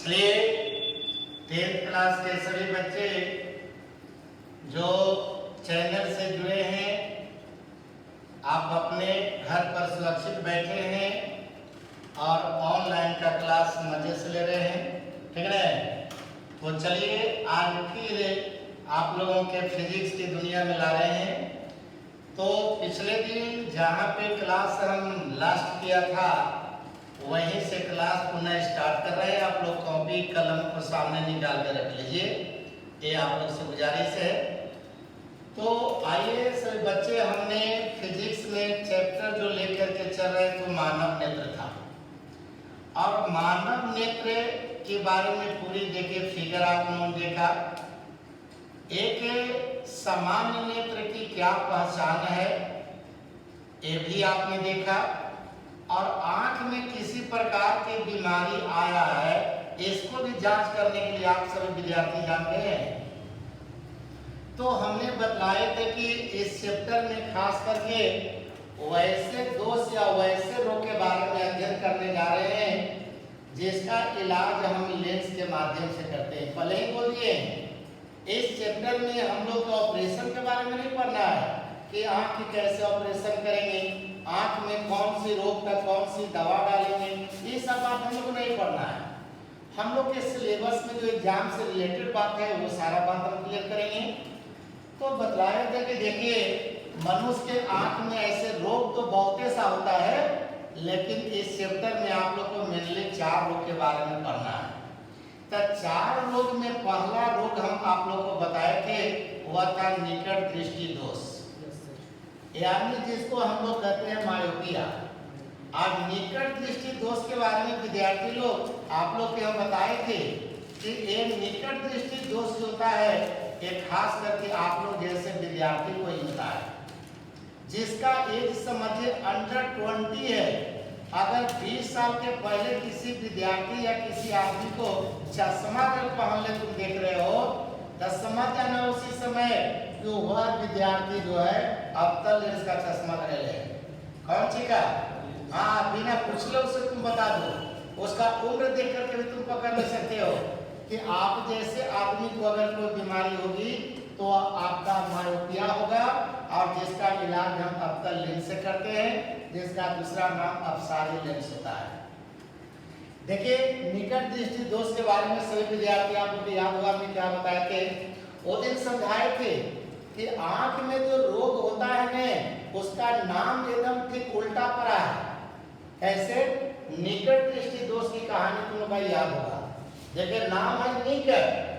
इसलिए 10th class के सभी बच्चे जो चैनल से जुड़े हैं, आप अपने घर पर सुरक्षित बैठे हैं और ऑनलाइन का क्लास मजे से ले रहे हैं, ठीक है। तो चलिए आज फिर आप लोगों के फिजिक्स की दुनिया में ला रहे हैं। तो पिछले दिन जहाँ पे क्लास हम लास्ट किया था वहीं से क्लास पुनः स्टार्ट कर रहे हैं। आप लोग कॉपी कलम को सामने निकाल कर रख लीजिए, ये आप लोग से गुजारिश है। तो आइए सभी बच्चे, हमने फिजिक्स में चैप्टर जो लेकर के चल रहे तो मानव नेत्र था, और मानव नेत्र के बारे में पूरी देखिए फिगर आप लोगों ने देखा। एक सामान्य नेत्र की क्या पहचान है ये भी आपने देखा, और आंख में किसी प्रकार की बीमारी आया है इसको भी जांच करने के लिए आप सभी विद्यार्थी जानते हैं। तो हमने बतलाए थे कि इस चैप्टर में खास करके वैसे दोष या वैसे रोग के बारे में अध्ययन करने जा रहे हैं जिसका इलाज हम लेंस के माध्यम से करते हैं। पहले ही बोल दिए, इस चैप्टर में हम लोग को ऑपरेशन के बारे में नहीं पढ़ना है कि आंख की कैसे ऑपरेशन करेंगे, आंख में कौन सी रोग का कौन सी दवा डालेंगे, ये सब बात हम लोग को नहीं पढ़ना है। हम लोग के सिलेबस में जो एग्जाम से रिलेटेड बात है वो सारा बात हम क्लियर करेंगे। तो बतलाया था कि देखिए मनुष्य के आंख में ऐसे रोग तो बहुत सा होता है, लेकिन इस चैप्टर में आप लोग को मेनली 4 रोग के बारे में पढ़ना है। तो 4 रोग में पहला रोग हम आप लोग को बताए थे वह था निकट दृष्टि दोष, यानी जिसको हम लोग कहते हैं मायोपिया। आज निकट दृष्टि दोष के बारे में विद्यार्थी लोग आप लोग के हम बताए थे कि ये निकट दृष्टि दोष जो होता है एक खास करके आप लोग जैसे विद्यार्थी को ही होता है जिसका एज समझिए अंडर 20 है। अगर 20 साल के पहले किसी विद्यार्थी या किसी आदमी को चश्मा अगर पहन ले तुम देख रहे हो तो समझ जाना उसी समय कि वह विद्यार्थी जो है अब तक लेंस का चश्मा ले ले। कौन सी का? हाँ, बिना पूछले उससे तुम बता दो, उसका उम्र देख करके भी तुम पकड़ नहीं सकते हो कि आप जैसे आदमी को अगर कोई बीमारी होगी तो आपका मायोपिया होगा, और जिसका इलाज हम अब्तल लेंस से करते हैं, जिसका दूसरा नाम अपसारी लेंस होता है। देखिए निकट दृष्टि दोष के बारे में सभी विद्यार्थी आपको याद होगा हमने क्या बताए थे। वो दिन समझाए थे कि आंख में जो रोग होता है ना उसका नाम एकदम ठीक उल्टा पड़ा है। कैसे? निकट दृष्टि दोष की कहानी तुम लोग को याद होगा। देखिए नाम है निकट,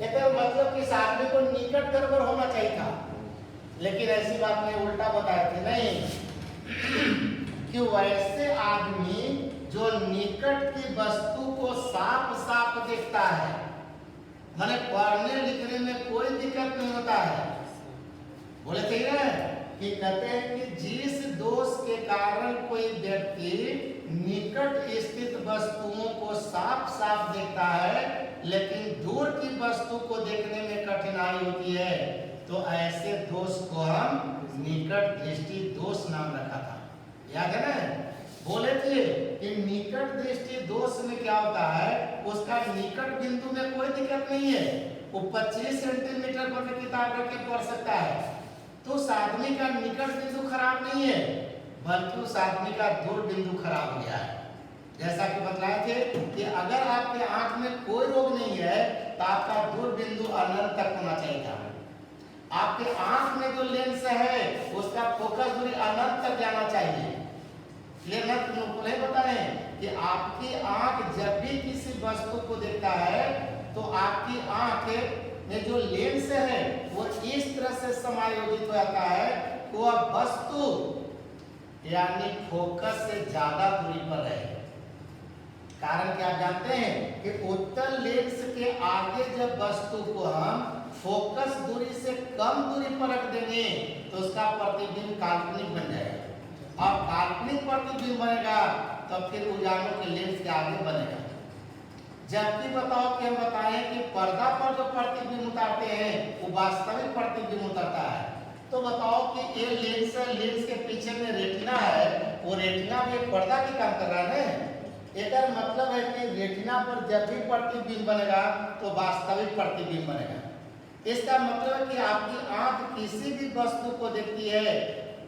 तो मतलब कि इस आदमी को निकट गड़बड़ होना चाहिए था, लेकिन ऐसी बात नहीं, उल्टा बताए थे। नहीं कि वैसे आदमी जो निकट की वस्तु को साफ साफ देखता है, माने पढ़ने लिखने में कोई दिक्कत नहीं होता है। बोले थे ना कि कहते हैं कि जिस दोष के कारण कोई व्यक्ति निकट स्थित वस्तुओं को साफ साफ देखता है लेकिन दूर की वस्तु को देखने में कठिनाई होती है, तो ऐसे दोष को हम निकट दृष्टि दोष नाम रखा था। याद है ना? बोले थे कि निकट दृष्टि दोष में क्या होता है, उसका निकट बिंदु में कोई दिक्कत नहीं है, वो 25 सेंटीमीटर पर किताब रख के पढ़ सकता है, तो उस आदमी का निकट बिंदु खराब नहीं है बल्कि उस आदमी का दूर बिंदु खराब हो गया है। जैसा कि बतलाए थे कि अगर आपके आंख में कोई रोग नहीं है तो आपका दूर बिंदु अनंत तक होना चाहिए था। आपके आंख में जो लेंस है उसका फोकस दूरी अनंत तक जाना चाहिए। ये ना तुम लोग को बताए कि आपकी आंख जब भी किसी वस्तु को देखता है तो आपकी आंख में जो लेंस है वो इस तरह से समायोजित हो जाता है कि वह वस्तु यानी फोकस से ज्यादा दूरी पर रहे। कारण क्या जानते हैं कि उत्तल लेंस के आगे जब वस्तु को हम फोकस दूरी से कम दूरी पर रख देंगे तो उसका प्रतिबिंब काल्पनिक बन जाएगा, और काल्पनिक प्रतिबिंब बनेगा तो फिर उजालों के लेंस के आगे बनेगा। जबकि बताओ कि हम बताएं कि पर्दा पर जो प्रतिबिंब उतारते हैं वो वास्तविक प्रतिबिंब उतरता है, तो बताओ कि ये लेंस के पीछे में रेटिना है, वो रेटिना भी एक पर्दा की काम कर रहा है ना। एकर मतलब है कि रेटिना पर जब भी प्रतिबिंब बनेगा तो वास्तविक प्रतिबिंब बनेगा। इसका मतलब है कि आपकी आंख किसी भी वस्तु को देखती है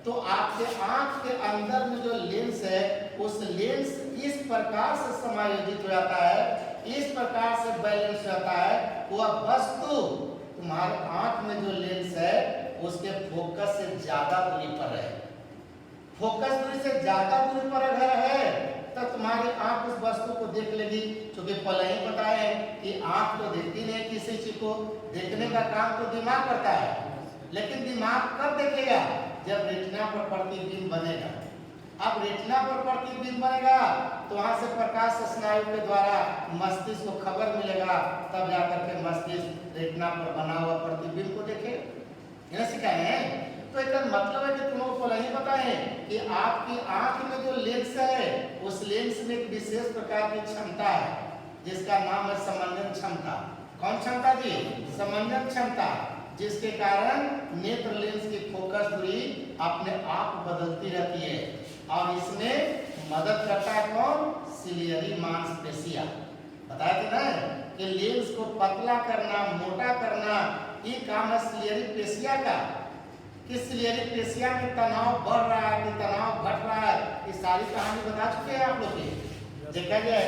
तो आपके आंख के अंदर में जो लेंस है उस लेंस इस प्रकार से समायोजित हो जाता है, इस प्रकार से बैलेंस हो जाता है, वह वस्तु तुम्हारे आंख में जो लेंस है उसके फोकस से ज्यादा दूरी पर है। फोकस दूरी से ज्यादा दूरी पर अगर है तो तुम्हारी आंख उस वस्तु को देख लेगी। क्योंकि पहले ही बताए कि आंख तो देखती नहीं किसी चीज को, देखने का काम तो दिमाग करता है, लेकिन दिमाग कब देखेगा? जब रेटिना पर प्रतिबिंब बनेगा। अब रेटिना पर प्रतिबिंब बनेगा तो वहां से प्रकाश स्नायु के द्वारा मस्तिष्क को खबर मिलेगा, तब जाकर के मस्तिष्क रेटिना पर बना हुआ प्रतिबिंब को देखे। यह सिखाए हैं। तो इसका मतलब है कि तुम लोगों को नहीं पता है कि आपकी आंख में जो लेंस है उस लेंस में एक विशेष प्रकार की क्षमता है जिसका नाम है समंजन क्षमता। कौन क्षमता जी? समंजन क्षमता, जिसके कारण नेत्र लेंस की फोकस दूरी अपने आप बदलती रहती है और इसमें मदद करता है कौन? सिलियरी मांसपेशियां। बताया था ना कि लेंस को पतला करना, मोटा करना, ये काम है सिलियरी पेशिया का। कि सिलियरी पेशिया में तनाव बढ़ रहा है कि तनाव घट रहा है, ये सारी कहानी बता चुके हैं आप लोग के। देखा जाए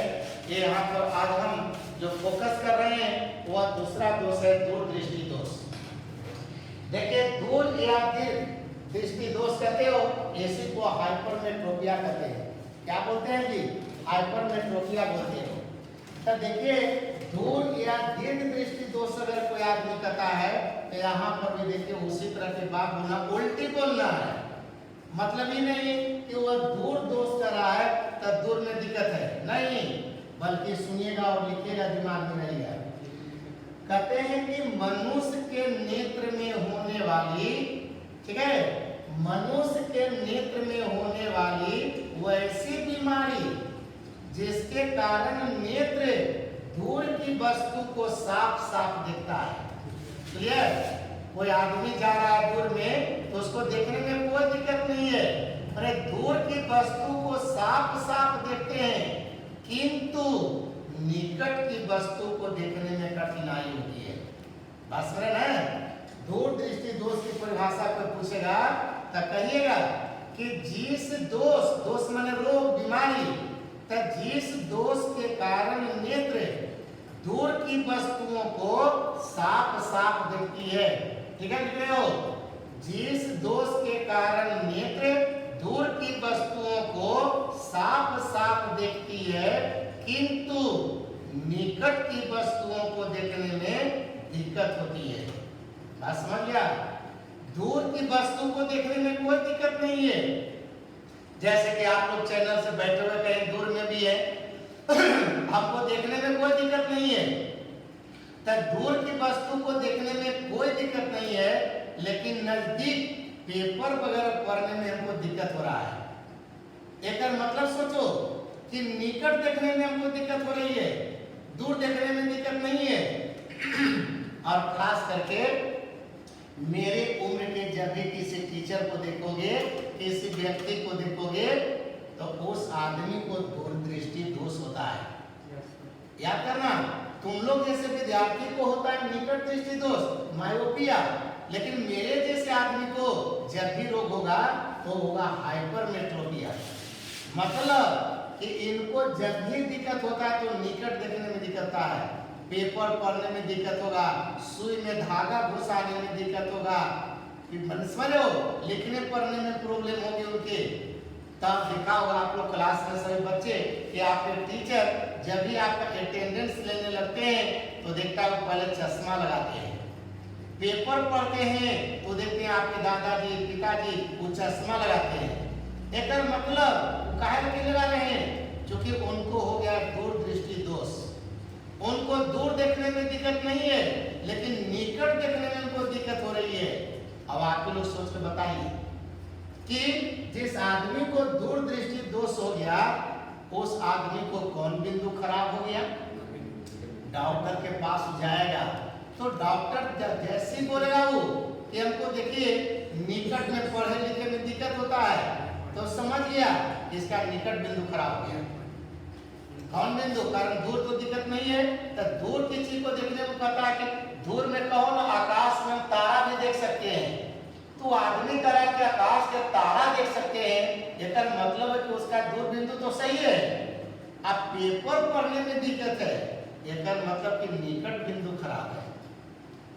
ये यहाँ पर आज हम जो फोकस कर रहे हैं वह दूसरा दोष है दूरदृष्टि दोष। देखिए दूर या दृष्टि दोष कहते हो, इसी को हाइपरमेट्रोपिया कहते हैं। क्या बोलते हैं जी? हाइपरमेट्रोपिया बोलते हो। तो देखिए दूर या दीर्घ दृष्टि दोष अगर कोई आदमी कहता है तो यहाँ पर भी देखिए उसी तरह की बात बोलना, उल्टी बोलना है। मतलब ही नहीं कि वह दूर दोष कर रहा है तो दूर में दिक्कत है, नहीं, बल्कि सुनिएगा और लिखिएगा, दिमाग में रहेगा। कहते हैं कि मनुष्य के नेत्र में होने वाली, ठीक है, मनुष्य के नेत्र में होने वाली वैसी बीमारी जिसके कारण नेत्र दूर की वस्तु को साफ साफ दिखता है। क्लियर? कोई आदमी जा रहा है दूर में तो उसको देखने में कोई दिक्कत नहीं है, अरे दूर की वस्तु को साफ साफ देखते हैं, किंतु निकट की वस्तु को देखने में कठिनाई होती है। बात समझ रहे हैं? दूर दृष्टि दोष की परिभाषा कोई पूछेगा तो कहिएगा कि जिस दोष माने रोग, बीमारी, तो जिस दोष के कारण नेत्र दूर की वस्तुओं को साफ साफ देखती है। ठीक है, लिख रहे हो? जिस दोष के कारण नेत्र दूर की वस्तुओं को साफ साफ देखती है, किंतु निकट की वस्तुओं को देखने में दिक्कत होती है। बात समझ गया? दूर की वस्तु को देखने में कोई दिक्कत नहीं है। जैसे कि आप लोग चैनल से बैठे हुए कहीं दूर में भी है हमको देखने में कोई दिक्कत नहीं है, तो दूर की वस्तु को देखने में कोई दिक्कत नहीं है, लेकिन नजदीक पेपर वगैरह पढ़ने में हमको दिक्कत हो रहा है। एक मतलब सोचो कि निकट देखने में हमको दिक्कत हो रही है, दूर देखने में दिक्कत नहीं है। और खास करके मेरे उम्र के जब भी किसी टीचर को देखोगे, किसी व्यक्ति को देखोगे, तो उस आदमी को दूरदृष्टि दोष होता है। याद करना, तुम लोग जैसे विद्यार्थी को होता है निकट दृष्टि दोष, मायोपिया, लेकिन मेरे जैसे आदमी को जब भी रोग होगा तो होगा हाइपरमेट्रोपिया। मतलब कि इनको जब भी दिक्कत होता है तो निकट देखने में दिक्कत होता है, पेपर पढ़ने में दिक्कत होगा, सुई में धागा घुसाने में दिक्कत होगा, समझो लिखने पढ़ने में प्रॉब्लम होगी उनके। तब देखा होगा आप लोग क्लास में सभी बच्चे कि आपके टीचर जब भी आपका अटेंडेंस लेने लगते हैं तो देखता है पहले चश्मा लगाते हैं, पेपर पढ़ते हैं तो देखते हैं आपके दादाजी पिताजी वो चश्मा लगाते हैं। एक मतलब काहे के लगा रहे हैं? क्योंकि उनको हो गया दूरदृष्टि दोष। उनको दूर देखने में दिक्कत नहीं है, लेकिन निकट देखने में उनको दिक्कत हो रही है। अब आप लोग सोच के बताइए कि जिस आदमी को दूरदृष्टि दोष हो गया उस आदमी को कौन बिंदु खराब हो गया? डॉक्टर के पास जाएगा तो डॉक्टर जैसे ही बोलेगा वो कि हमको देखिए निकट में पढ़े लिखे में दिक्कत होता है, तो समझ गया इसका निकट बिंदु खराब हो गया। कौन बिंदु, कारण दूर तो दिक्कत नहीं है, तो दूर की चीज को देखने को कहता है कि दूर में कहो ना आकाश में हम तारा भी देख सकते हैं, तो आदमी कह रहा है कि आकाश के तारा देख सकते हैं, इसका मतलब है कि उसका दूर बिंदु तो सही है। अब पेपर पढ़ने में दिक्कत है, इसका मतलब कि निकट बिंदु खराब है,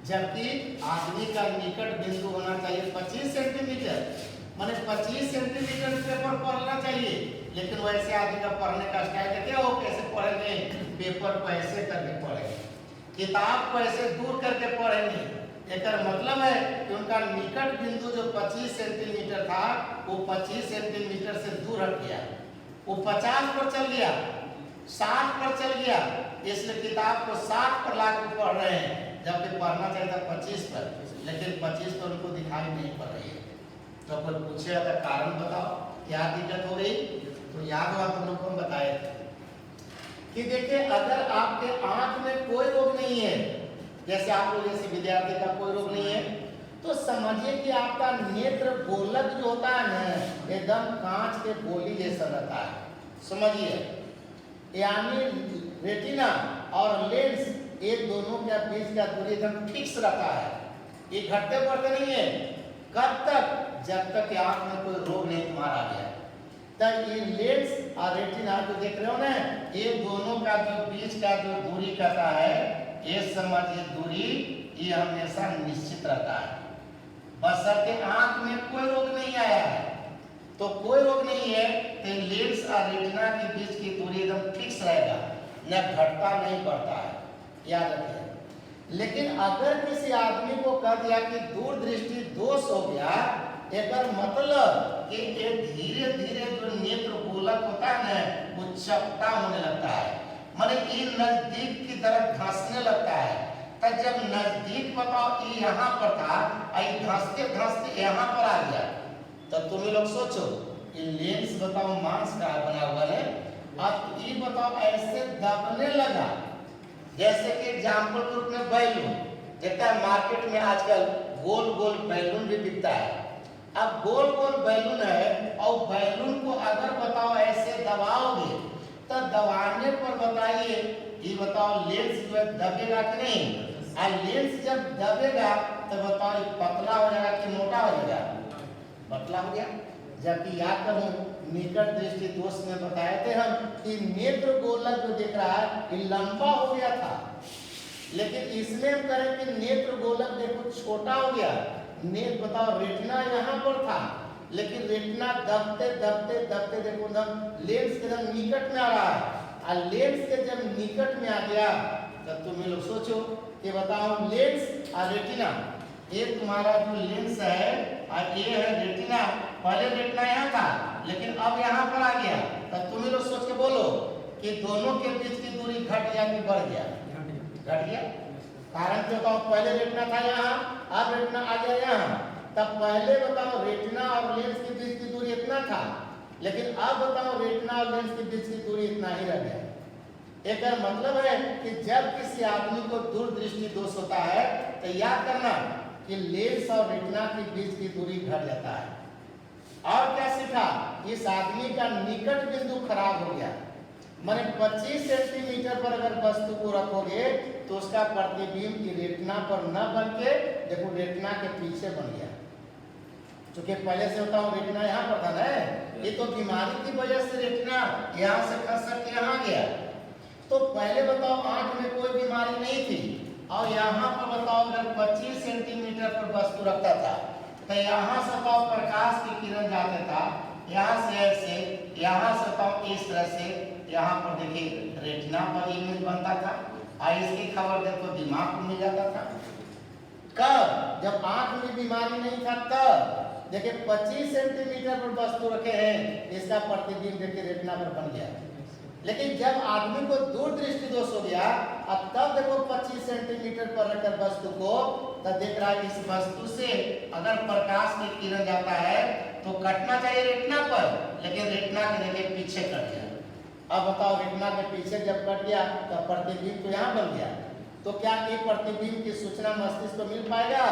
जबकि आदमी का निकट बिंदु होना चाहिए 25 सेंटीमीटर, माने 25 सेंटीमीटर पेपर पढ़ना चाहिए। लेकिन वैसे आदमी का पढ़ने का स्टाइल क्या हो, कैसे पढ़ेंगे, पेपर को ऐसे करके पढ़ेंगे, किताब को ऐसे दूर करके पढ़ेंगे। इसका मतलब है कि उनका निकट बिंदु जो 25 सेंटीमीटर था वो 25 सेंटीमीटर से दूर हट गया, वो 50 पर चल गया, 60 पर चल गया, इसलिए किताब को 60 पर लाकर पढ़ रहे हैं, जबकि पढ़ना चाहिए था 25 पर, लेकिन 25 पर उनको दिखाई नहीं पड़ रही है। तो कोई पूछेगा तो कारण बताओ क्या दिक्कत हो गई, तो याद हुआ तुम लोग को बताए थे कि देखिए अगर आपके आंख में कोई रोग नहीं है, जैसे आप लोग जैसे विद्यार्थी का कोई रोग नहीं है, तो समझिए कि आपका नेत्र गोलक जो होता है ना एकदम कांच के गोली जैसा रहता है, समझिए, यानी रेटिना और लेंस एक दोनों के बीच का दूरी एकदम फिक्स रहता है, ये घटते बढ़ते नहीं है। कब तक, जब तक आंख में कोई रोग नहीं तुम्हारा आ गया, तब ये लेंस और रेटिना जो देख रहे हो ना, ये दोनों का जो बीच का जो दूरी कहता है, ये समझिए दूरी ये हमेशा निश्चित रहता है, बशर्ते आंख में कोई रोग नहीं आया है। तो कोई रोग नहीं है तो लेंस और रेटिना के बीच की दूरी एकदम फिक्स रहेगा, न घटता नहीं बढ़ता है, याद रखिए। लेकिन अगर किसी आदमी को कह दिया कि दूर दृष्टि दोष हो गया, एक मतलब कि ये धीरे धीरे जो नेत्र गोलक होता है ना वो चपटा होने लगता है, माने ये नजदीक की तरफ धंसने लगता है। तो जब नजदीक बताओ ये यहाँ पर था, ये धंसते धंसते यहाँ पर आ गया, तो तुम लोग सोचो ये लेंस बताओ मांस का बना हुआ है, अब ये बताओ ऐसे दबने लगा, जैसे कि एग्जाम्पल के रूप में बैलून देखता है मार्केट में आजकल गोल गोल बैलून भी बिकता है। अब गोल गोल बैलून है और बैलून को अगर बताओ ऐसे दबाओगे तो दबाने पर बताइए ये बताओ लेंस जो है दबेगा कि नहीं, और लेंस जब दबेगा तो बताओ ये पतला हो जाएगा कि मोटा हो जाएगा, पतला हो गया। जबकि याद करूं निकट दृष्टि दोष में बताए थे हम कि नेत्र गोलक जो दिख रहा है ये लंबा हो गया था, लेकिन इसमें हम करें कि नेत्र गोलक देखो छोटा हो गया। नेत्र बताओ रेटिना यहाँ पर था, लेकिन रेटिना दबते दबते दबते देखो एकदम लेंस के एकदम निकट में आ रहा है, और लेंस के जब निकट में आ गया तब तुम लोग सोचो कि बताओ लेंस और रेटिना, ये तुम्हारा जो लेंस है और ये है रेटिना, पहले रेटिना यहाँ था लेकिन अब यहाँ पर आ गया, तब तुम लोग सोच के बोलो कि दोनों के बीच की दूरी घट गया कि बढ़ गया, घट गया। कारण क्यों बताओ, पहले रेटिना था यहाँ, अब रेटिना आ गया यहाँ, तब पहले बताओ रेटिना और लेंस के बीच की दूरी इतना था, लेकिन अब बताओ रेटिना और लेंस के बीच की दूरी इतना ही रह गया। एक मतलब है कि जब किसी आदमी को दूरदृष्टि दोष होता है तो याद करना कि लेंस और रेटिना के बीच की दूरी घट जाता है। और क्या सीखा, इस आदमी का निकट बिंदु खराब हो गया, माने 25 सेंटीमीटर पर अगर वस्तु को रखोगे तो उसका प्रतिबिंब की रेटिना पर न बन के देखो रेटिना के पीछे बन गया। क्योंकि पहले से होता हूँ रेटिना यहाँ पर था ना, ये तो बीमारी की वजह से रेटिना यहाँ से खस के यहाँ गया। तो पहले बताओ आंख में कोई बीमारी नहीं थी और यहाँ पर बताओ अगर 25 सेंटीमीटर पर वस्तु रखता था तो यहाँ से बताओ प्रकाश की किरण जाता था, यहाँ से ऐसे, यहाँ से बताओ इस तरह से, यहाँ पर देखिए रेटिना पर इमेज बनता था और इसकी खबर देखो दिमाग को मिल जाता था। कब, जब आंख में बीमारी नहीं था तब। देखिए 25 सेंटीमीटर पर वस्तु रखे हैं, इसका प्रतिबिंब देखिए रेटिना पर बन गया। लेकिन जब आदमी को दूरदृष्टि दोष हो गया, अब तब देखो 25 सेंटीमीटर पर रखकर वस्तु को, तब देख रहा है इस वस्तु से अगर प्रकाश की किरण जाता है तो कटना चाहिए रेटिना पर, लेकिन रेटिना के देखिए पीछे कट गया। अब बताओ रेटिना के पीछे जब कट गया तो प्रतिबिंब तो यहाँ बन गया, तो क्या एक प्रतिबिंब की सूचना मस्तिष्क को मिल पाएगा?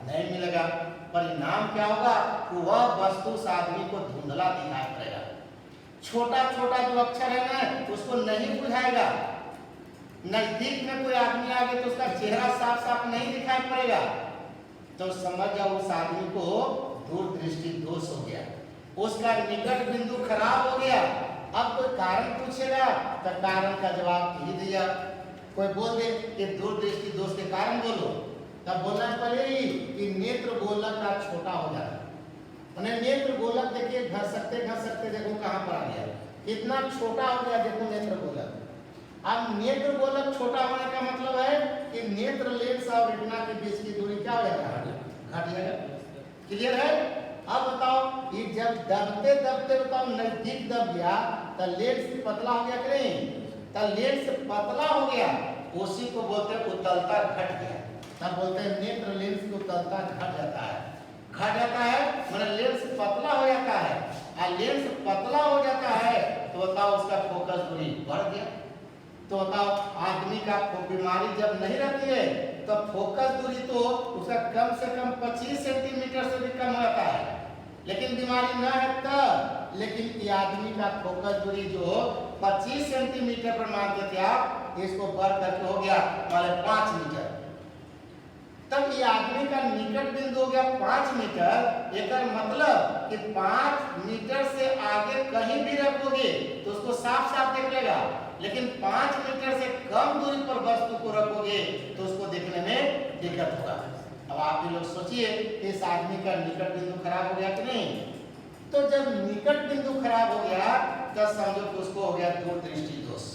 नहीं मिलेगा। परिणाम क्या होगा, वह वस्तु उस आदमी को धुंधला दिखाई पड़ेगा। छोटा छोटा जो अक्षर है ना उसको नहीं बुझाएगा। नजदीक में कोई आदमी आ गया तो उसका चेहरा साफ साफ नहीं दिखाई पड़ेगा, तो समझ जाओ उस आदमी को दूरदृष्टि दोष हो गया, उसका निकट बिंदु खराब हो गया। अब कोई कारण पूछेगा तो कारण का जवाब नहीं दिया। कोई बोल दे कि दूरदृष्टि दोष के कारण बोलो, तब बोलना पड़ेगी कि नेत्र गोलक का छोटा हो जाता है। उन्हें नेत्र गोलक देखिए घसकते देखो कहां पर आ गया, इतना छोटा हो गया देखो नेत्र गोलक। अब नेत्र गोलक छोटा होने का मतलब है कि नेत्र लेंस और रेटिना के बीच की दूरी क्या हो जाएगा, घट जाएगा। क्लियर है? अब बताओ कि जब दबते दबते बताओ नजदीक दब गया तो लेंस पतला हो गया कि नहीं? तो लेंस पतला हो गया, उसी को बोलते हैं उत्तलता घट गया। तब बोलते हैं नेत्र लेंस की उत्तलता घट जाता है। घट जाता है मतलब लेंस पतला हो जाता है, और लेंस पतला हो जाता है तो बताओ उसका फोकस दूरी बढ़ गया। तो बताओ आदमी का बीमारी जब नहीं रहती है तो फोकस दूरी तो उसका कम से कम 25 सेंटीमीटर से भी कम होता है, लेकिन बीमारी न है तब। लेकिन ये आदमी का फोकस दूरी जो 25 सेंटीमीटर पर मानते थे आप, इसको बढ़ करके हो गया मान 5 मीटर। तब ये आदमी का निकट बिंदु हो गया 5 मीटर। एक मतलब कि 5 मीटर से आगे कहीं भी रखोगे तो उसको साफ साफ दिख लेगा, लेकिन 5 मीटर से कम दूरी पर वस्तु को रखोगे तो उसको देखने में दिक्कत होगा। अब आप भी लोग सोचिए इस आदमी का निकट बिंदु खराब हो गया कि नहीं? तो जब निकट बिंदु खराब हो गया तो समझो कि उसको हो गया दूरदृष्टि दोष।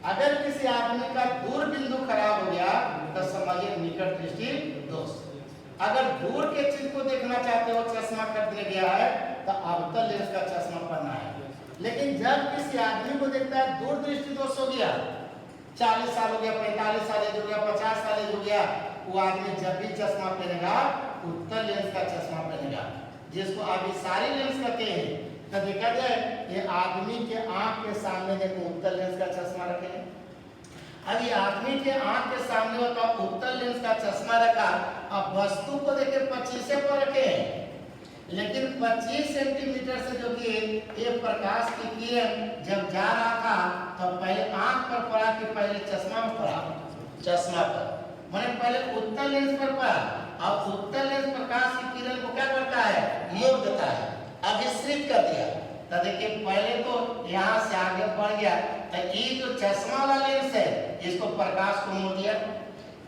अगर किसी आदमी का दूर बिंदु खराब हो गया तो समझिए निकट दृष्टि दोष। अगर दूर के चीज को देखना चाहते हो, चश्मा खरीदने गया है तो अवतल लेंस का चश्मा पहनना है। लेकिन जब किसी आदमी को देखता है दूर दृष्टि दोष हो गया, 40 साल हो गया, 45 साल एज हो गया, 50 साल एज हो गया, वो आदमी जब भी चश्मा पहनेगा उत्तल लेंस का चश्मा पहनेगा, जिसको अभिसारी लेंस कहते हैं। तो देखा जाए ये आदमी के आंख के सामने देखो उत्तल लेंस का चश्मा रखे हैं। अब ये आदमी के आंख के सामने होता उत्तल लेंस का चश्मा रखा, अब वस्तु को देखे 25 पर रखे हैं, लेकिन 25 सेंटीमीटर से जो कि ये प्रकाश की किरण जब जा रहा था तो पहले आंख पर पड़ा कि पहले चश्मा में पड़ा? चश्मा पर, मैंने पहले उत्तल लेंस पर पड़ा। अब उत्तल लेंस प्रकाश की किरण को क्या करता है? मोड़ देता है, अभिसरित कर दिया। तो देखिए पहले तो यहाँ से आगे बढ़ गया, तो ये जो चश्मा वाला लेंस है इसको प्रकाश को मोड़ दिया।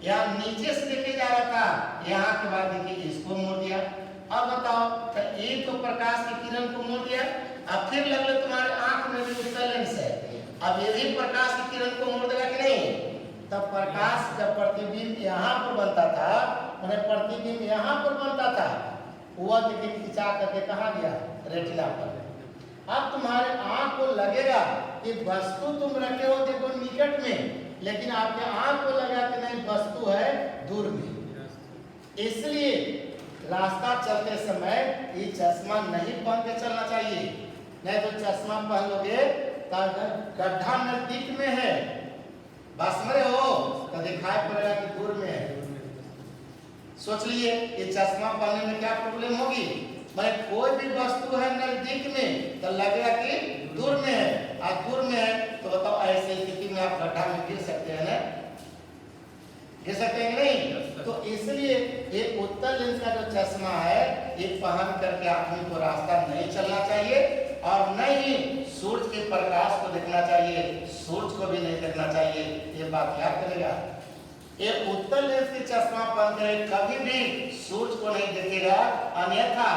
यहाँ नीचे से देखे जा रहा था, यहाँ के बाद देखिए इसको मोड़ दिया। अब बताओ तो ये तो प्रकाश की किरण को मोड़ दिया। अब फिर लग लो तुम्हारे आंख में भी उत्तल लेंस है, अब ये भी प्रकाश की किरण को मोड़ देगा कि नहीं? तब प्रकाश जब प्रतिबिंब यहाँ पर बनता था, मैंने प्रतिबिंब यहाँ पर बनता था, वह देखिए खिंचा करके कहाँ गया? रेटिना पर। अब तुम्हारे आंख को लगेगा कि वस्तु तुम रखे हो देखो निकट में, लेकिन आपके आंख को लगा कि नहीं वस्तु है दूर में। इसलिए रास्ता चलते समय ये चश्मा नहीं पहन के चलना चाहिए, नहीं तो चश्मा पहन लोगे तो अगर गड्ढा नजदीक में है, बस में हो तो दिखाई पड़ेगा कि दूर में है। सोच लिए ये चश्मा पहनने में क्या प्रॉब्लम होगी? भाई कोई भी वस्तु है नजदीक में तो लगेगा कि दूर में है, और दूर में है तो बताओ ऐसी स्थिति में आप गड्ढा में गिर सकते हैं ना? गिर सकते हैं नहीं? तो इसलिए ये उत्तल लेंस का जो चश्मा है ये पहन करके आदमी को रास्ता नहीं चलना चाहिए, और न ही सूरज के प्रकाश को देखना चाहिए, सूरज को भी नहीं देखना चाहिए। ये बात याद करेगा। ये उत्तल लेंस की चश्मा पहन कर कभी भी सूरज को नहीं देखेगा, अन्यथा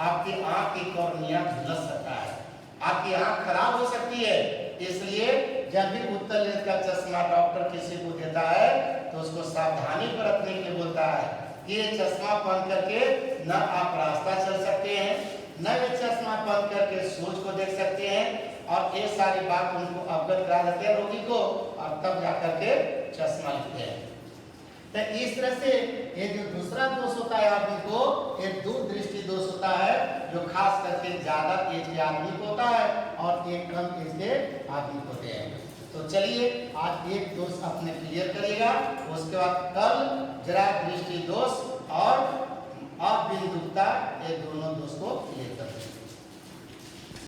आपकी आंख की कॉर्निया झुलस सकता है, आपकी आंख खराब हो सकती है। इसलिए जब भी उत्तल लेंस का चश्मा डॉक्टर किसी को देता है तो उसको सावधानी बरतने के लिए बोलता है कि ये चश्मा पहन करके न आप रास्ता चल सकते हैं, न ये चश्मा पहन करके सूरज को देख सकते हैं, और ये सारी बात उनको अवगत करा देते हैं रोगी को, और तब जाकर के चश्मा लिखते हैं। तो इस तरह से ये जो दूसरा दोष होता है आदमी को, ये दूरदृष्टि दोष होता है, जो खास करके ज्यादा एज के आदमी को होता है और एक कम एज के आदमी को होते हैं। तो चलिए आज एक दोष अपने क्लियर करिएगा, उसके बाद कल जरा दृष्टि दोष और अबिंदुता ये दोनों दोष को क्लियर करते हैं।